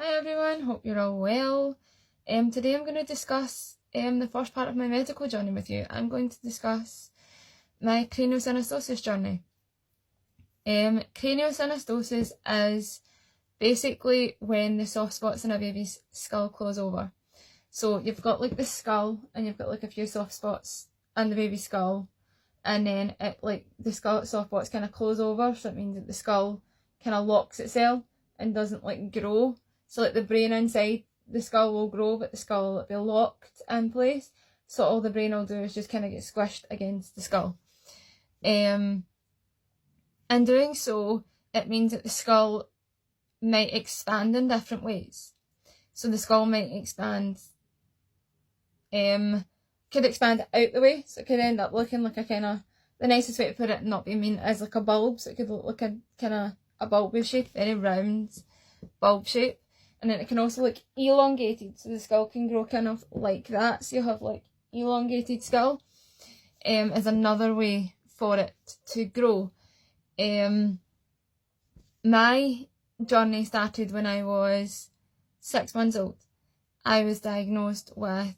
Hi everyone, hope you're all well. Today I'm going to discuss the first part of my medical journey with you. I'm going to discuss my craniosynostosis journey. Craniosynostosis is basically when the soft spots in a baby's skull close over. So you've got like the skull and you've got like a few soft spots in the baby's skull, and then the soft spots kind of close over, so it means that the skull kind of locks itself and doesn't grow. So the brain inside the skull will grow, but the skull will be locked in place. So all the brain will do is just kind of get squished against the skull. In doing so, it means that the skull might expand in different ways. So the skull might expand, could expand out the way, so it could end up looking like a kind of, the nicest way to put it, not being mean, is like a bulb. So it could look like a kind of a bulby shape, very round bulb shape. And then it can also look elongated, so the skull can grow kind of like that. So you'll have elongated skull is another way for it to grow. My journey started when I was 6 months old. I was diagnosed with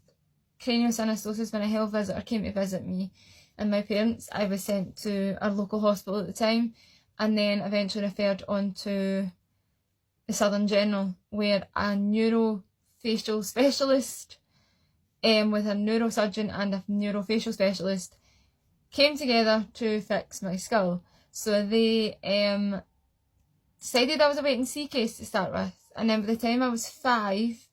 craniosynostosis when a health visitor came to visit me and my parents. I was sent to our local hospital at the time, and then eventually referred on to the Southern General, where a neurofacial specialist with a neurosurgeon and a neurofacial specialist came together to fix my skull. So they decided I was a wait and see case to start with, and then by the time I was 5,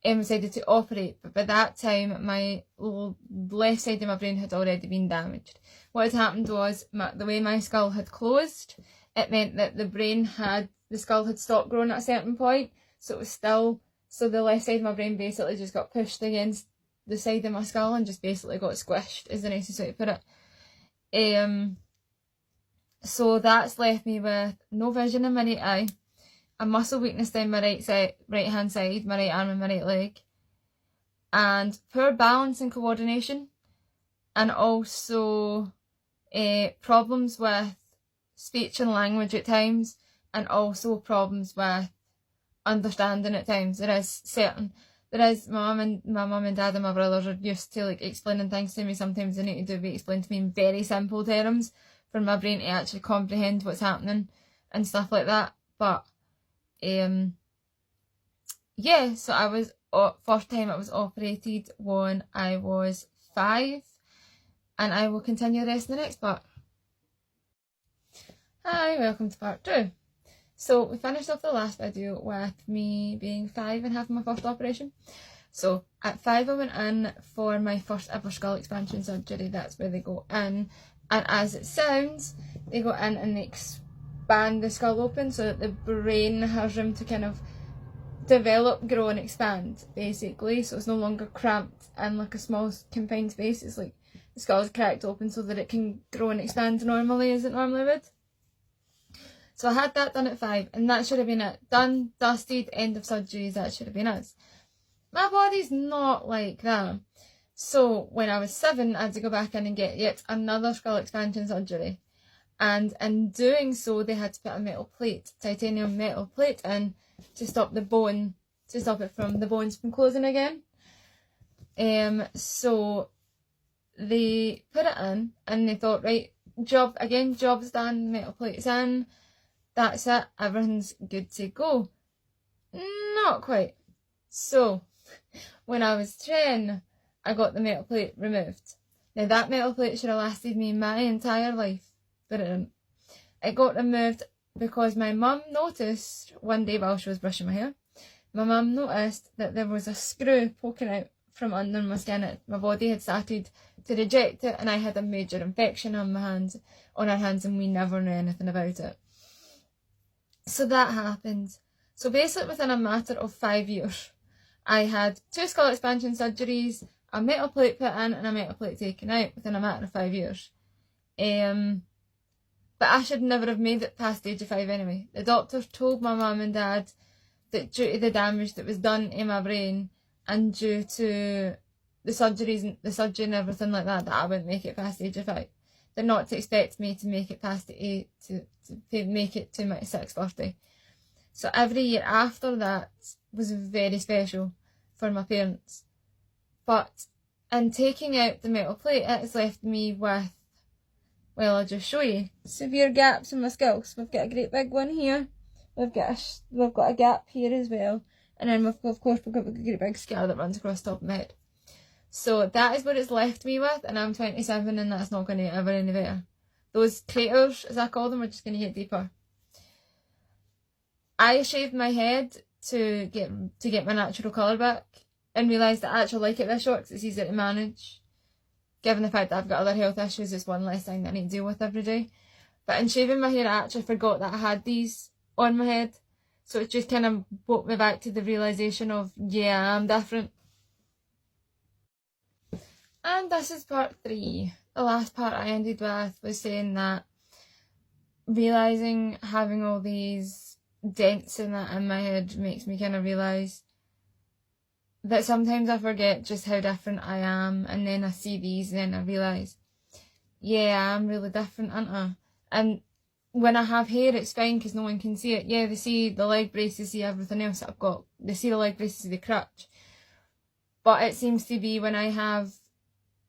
decided to operate. But by that time my left side of my brain had already been damaged. What had happened was, the way my skull had closed, it meant that the skull had stopped growing at a certain point, so it was still, so the left side of my brain basically just got pushed against the side of my skull and just basically got squished, is the nicest way to put it. So that's left me with no vision in my right eye, a muscle weakness down my right hand side, my right arm and my right leg, and poor balance and coordination, and also problems with speech and language at times, and also problems with understanding at times. There is my mum and dad and my brothers are used to explaining things to me. Sometimes they need to be explained to me in very simple terms for my brain to actually comprehend what's happening and stuff like that. But yeah, so I was, first time I was operated when I was 5, and I will continue the rest in the next part. Hi, welcome to part 2. So we finished off the last video with me being 5 and having my first operation. So at 5 I went in for my first ever skull expansion surgery. That's where they go in, and as it sounds, they go in and they expand the skull open so that the brain has room to kind of develop, grow and expand, basically. So it's no longer cramped in like a small confined space. It's like the skull is cracked open so that it can grow and expand normally as it normally would. So I had that done at 5, and that should have been it. Done, dusted, end of surgeries, that should have been us. My body's not like that. So when I was 7, I had to go back in and get yet another skull expansion surgery. And in doing so, they had to put a metal plate, titanium metal plate in to stop the bone, to stop it from the bones from closing again. So they put it in and they thought, right, job's done, metal plate's in. That's it, everything's good to go. Not quite. So, when I was 10, I got the metal plate removed. Now that metal plate should have lasted me my entire life, but it didn't. It got removed because my mum noticed one day while she was brushing my hair, my mum noticed that there was a screw poking out from under my skin. My body had started to reject it, and I had a major infection on her hands, and we never knew anything about it. So that happened. So basically within a matter of 5 years, I had 2 skull expansion surgeries, a metal plate put in and a metal plate taken out within a matter of 5 years. But I should never have made it past the age of 5 anyway. The doctors told my mum and dad that due to the damage that was done in my brain and due to the surgeries and the surgery and everything like that, that I wouldn't make it past the age of 5. They're not to expect me to make it past the 8 to make it to my 6th birthday. So every year after that was very special for my parents. But in taking out the metal plate, it has left me with, well, I'll just show you, severe gaps in my skull. So we've got a great big one here, we've got a gap here as well, and then we've got a great big scar that runs across the top of my head. So that is what it's left me with, and I'm 27 and that's not going to get ever any better. Those craters, as I call them, are just going to get deeper. I shaved my head to get my natural colour back, and realised that I actually like it this short because it's easier to manage. Given the fact that I've got other health issues, it's one less thing that I need to deal with every day. But in shaving my hair, I actually forgot that I had these on my head. So it just kind of brought me back to the realisation of, yeah, I'm different. And this is part 3. The last part I ended with was saying that realising having all these dents in my head makes me kind of realise that sometimes I forget just how different I am, and then I see these and then I realise, yeah, I'm really different, aren't I? And when I have hair, it's fine because no one can see it. Yeah, they see the leg braces, see everything else that I've got. They see the leg braces, see the crutch. But it seems to be when I have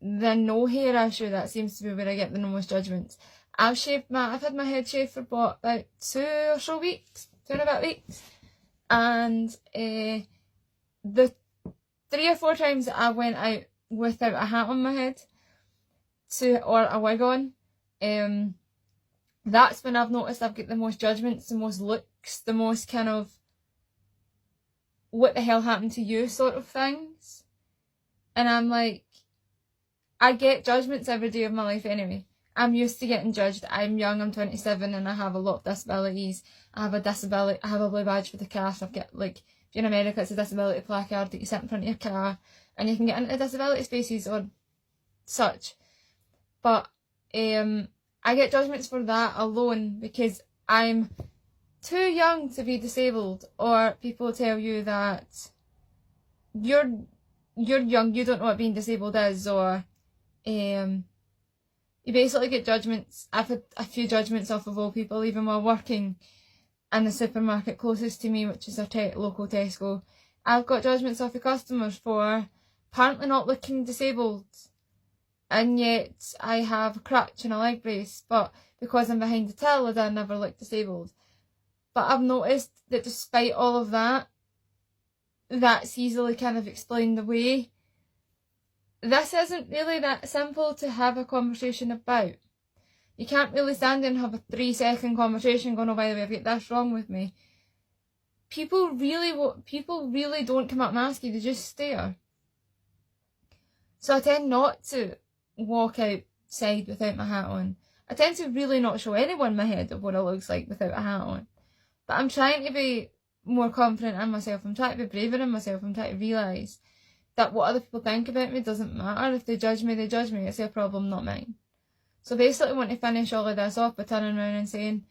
the no hair issue, that seems to be where I get the most judgments. I've had my head shaved for about 2 or so weeks, 2 and a bit weeks. And the 3 or 4 times that I went out without a hat on my head or a wig on, that's when I've noticed I've got the most judgments, the most looks, the most kind of what the hell happened to you sort of things. And I'm like, I get judgments every day of my life anyway. I'm used to getting judged. I'm young, I'm 27 and I have a lot of disabilities. I have a blue badge for the car, so I've got, like, if you're in America, it's a disability placard that you sit in front of your car and you can get into disability spaces or such. But I get judgments for that alone because I'm too young to be disabled, or people tell you that you're young, you don't know what being disabled is, or you basically get judgments. I've had a few judgments off of all people, even while working in the supermarket closest to me, which is a local Tesco. I've got judgments off of customers for apparently not looking disabled, and yet I have a crutch and a leg brace, but because I'm behind the till, I never look disabled. But I've noticed that despite all of that, that's easily kind of explained away. This isn't really that simple to have a conversation about. You can't really stand there and have a 3-second conversation going, oh, by the way, I've got this wrong with me. People really don't come up and ask you, they just stare. So I tend not to walk outside without my hat on. I tend to really not show anyone my head of what it looks like without a hat on. But I'm trying to be more confident in myself. I'm trying to be braver in myself. I'm trying to realise that what other people think about me doesn't matter. If they judge me, they judge me. It's their problem, not mine. So basically I want to finish all of this off by turning around and saying,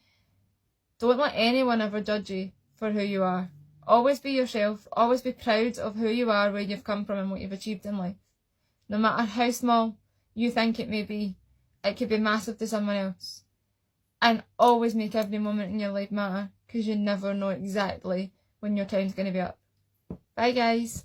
don't let anyone ever judge you for who you are. Always be yourself. Always be proud of who you are, where you've come from and what you've achieved in life. No matter how small you think it may be, it could be massive to someone else. And always make every moment in your life matter, because you never know exactly when your time's going to be up. Bye guys.